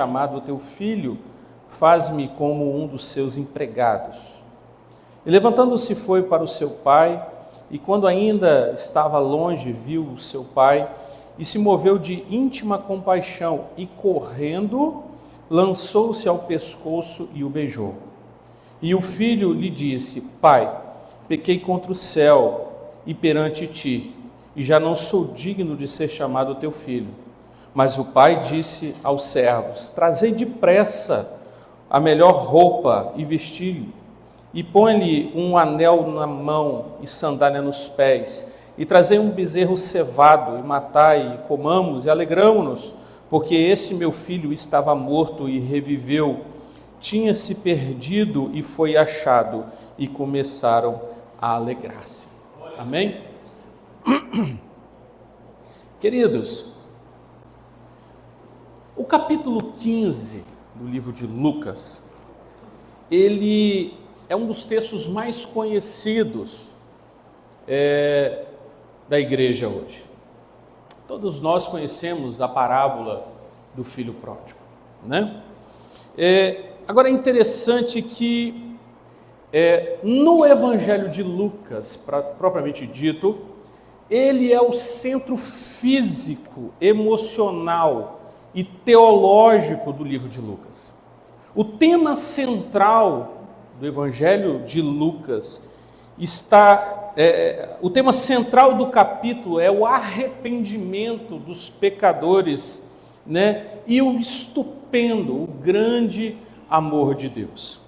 chamado o teu filho, faz-me como um dos seus empregados. E levantando-se foi para o seu pai, e quando ainda estava longe, viu o seu pai, e se moveu de íntima compaixão, e correndo, lançou-se ao pescoço e o beijou. E o filho lhe disse: Pai, pequei contra o céu e perante ti, e já não sou digno de ser chamado teu filho. Mas o pai disse aos servos: Trazei depressa a melhor roupa e vesti-lhe, e põe-lhe um anel na mão e sandália nos pés, e trazei um bezerro cevado, e matai, e comamos, e alegramo-nos, porque esse meu filho estava morto e reviveu, tinha-se perdido e foi achado, e começaram a alegrar-se. Amém? Queridos, o capítulo 15 do livro de Lucas, ele é um dos textos mais conhecidos da igreja hoje. Todos nós conhecemos a parábola do filho pródigo, né? Agora é interessante que no Evangelho de Lucas, propriamente dito, ele é o centro físico, emocional e teológico do livro de Lucas. O tema central do Evangelho de Lucas o tema central do capítulo é o arrependimento dos pecadores, né? E o estupendo, o grande amor de Deus.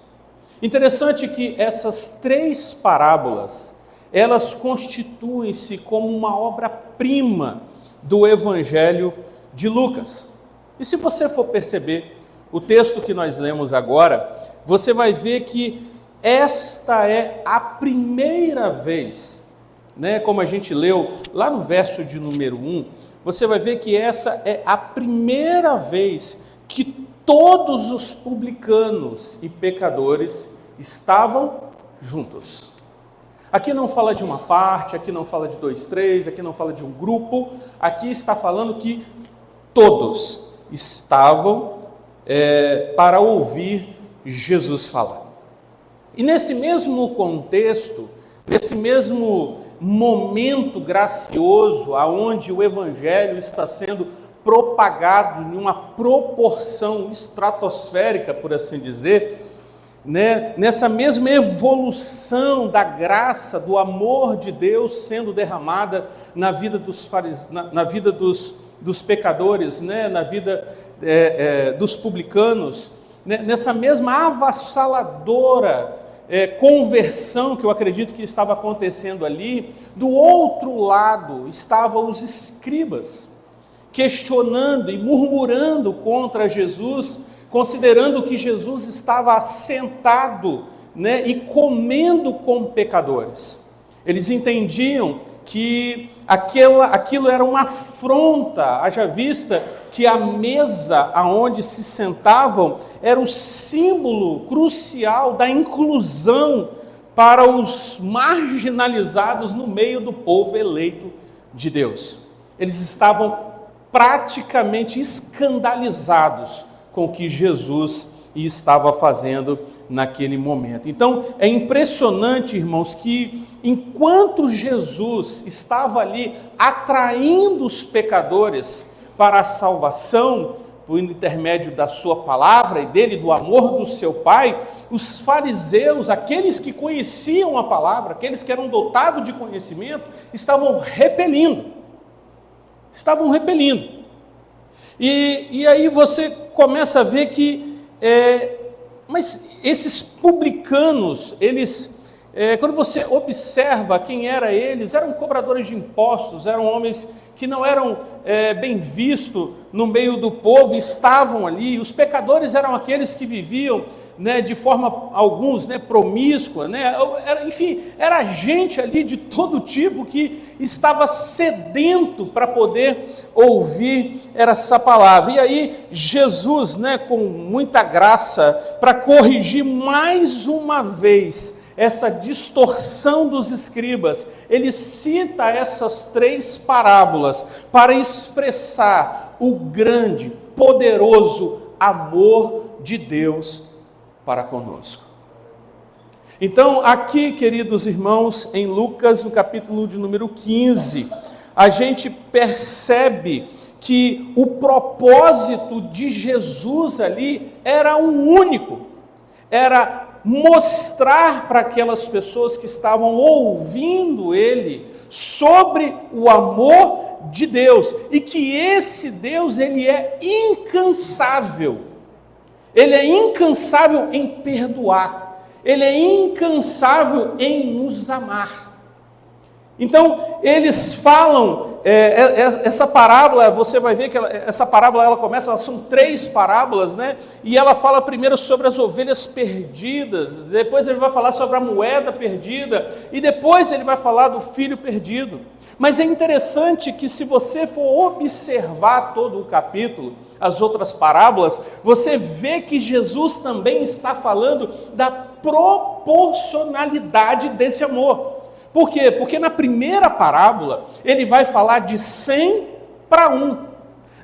Interessante que essas três parábolas, elas constituem-se como uma obra-prima do Evangelho de Lucas. E se você for perceber o texto que nós lemos agora, você vai ver que esta é a primeira vez, né, como a gente leu lá no verso de número 1, você vai ver que essa é a primeira vez que todos os publicanos e pecadores estavam juntos. Aqui não fala de uma parte, aqui não fala de 2, 3, aqui não fala de um grupo, aqui está falando que todos estavam para ouvir Jesus falar. E nesse mesmo contexto, nesse mesmo momento gracioso, aonde o Evangelho está sendo propagado em uma proporção estratosférica, por assim dizer, né? Nessa mesma evolução da graça, do amor de Deus sendo derramada na vida dos pecadores, né? Na vida dos publicanos, né? Nessa mesma avassaladora conversão que eu acredito que estava acontecendo ali, do outro lado estavam os escribas, questionando e murmurando contra Jesus, considerando que Jesus estava assentado, né, e comendo com pecadores. Eles entendiam que aquilo era uma afronta, haja vista que a mesa aonde se sentavam era o símbolo crucial da inclusão para os marginalizados no meio do povo eleito de Deus. Eles estavam praticamente escandalizados com o que Jesus estava fazendo naquele momento. Então, é impressionante, irmãos, que enquanto Jesus estava ali atraindo os pecadores para a salvação, por intermédio da sua palavra e dele, do amor do seu Pai, os fariseus, aqueles que conheciam a palavra, aqueles que eram dotados de conhecimento, estavam repelindo. E aí você começa a ver que mas esses publicanos, eles, quando você observa quem eles eram cobradores de impostos, eram homens que não eram bem vistos no meio do povo, estavam ali. Os pecadores eram aqueles que viviam, né, de forma, alguns, né, promíscua, né, enfim, era gente ali de todo tipo que estava sedento para poder ouvir essa palavra. E aí Jesus, né, com muita graça, para corrigir mais uma vez essa distorção dos escribas, ele cita essas três parábolas para expressar o grande, poderoso amor de Deus para conosco. Então, aqui, queridos irmãos, em Lucas, no capítulo de número 15, a gente percebe que o propósito de Jesus ali era um único, era mostrar para aquelas pessoas que estavam ouvindo ele sobre o amor de Deus, e que esse Deus, ele é incansável em perdoar, ele é incansável em nos amar. Então, eles falam, essa parábola, você vai ver que essa parábola, ela começa, são 3 parábolas, né? E ela fala primeiro sobre as ovelhas perdidas, depois ele vai falar sobre a moeda perdida, e depois ele vai falar do filho perdido. Mas é interessante que, se você for observar todo o capítulo, as outras parábolas, você vê que Jesus também está falando da proporcionalidade desse amor. Por quê? Porque na primeira parábola, ele vai falar de 100 para 1.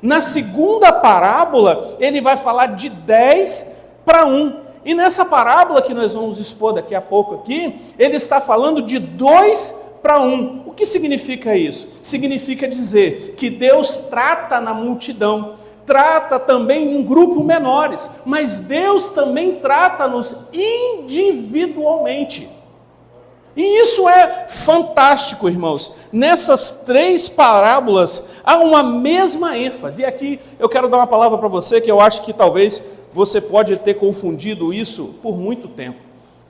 Na segunda parábola, ele vai falar de 10 para 1. E nessa parábola que nós vamos expor daqui a pouco aqui, ele está falando de 2 para 1. O que significa isso? Significa dizer que Deus trata na multidão, trata também em grupos menores, mas Deus também trata-nos individualmente. E isso é fantástico, irmãos. Nessas 3 parábolas há uma mesma ênfase. E aqui eu quero dar uma palavra para você que eu acho que talvez você pode ter confundido isso por muito tempo,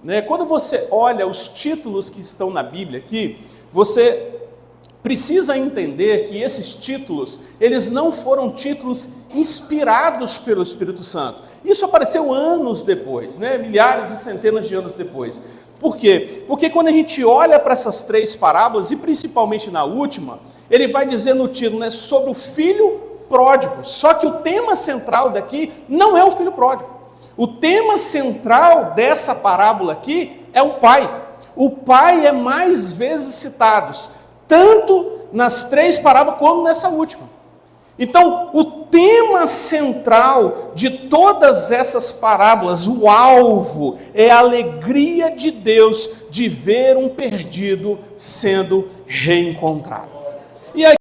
né? Quando você olha os títulos que estão na Bíblia aqui, você precisa entender que esses títulos, eles não foram títulos inspirados pelo Espírito Santo. Isso apareceu anos depois, né? Milhares e centenas de anos depois. Por quê? Porque quando a gente olha para essas 3 parábolas, e principalmente na última, ele vai dizer no título, né, sobre o filho pródigo. Só que o tema central daqui não é o filho pródigo. O tema central dessa parábola aqui é o pai. O pai é mais vezes citado, tanto nas 3 parábolas como nessa última. Então, o tema central de todas essas parábolas, o alvo, é a alegria de Deus de ver um perdido sendo reencontrado. E aí,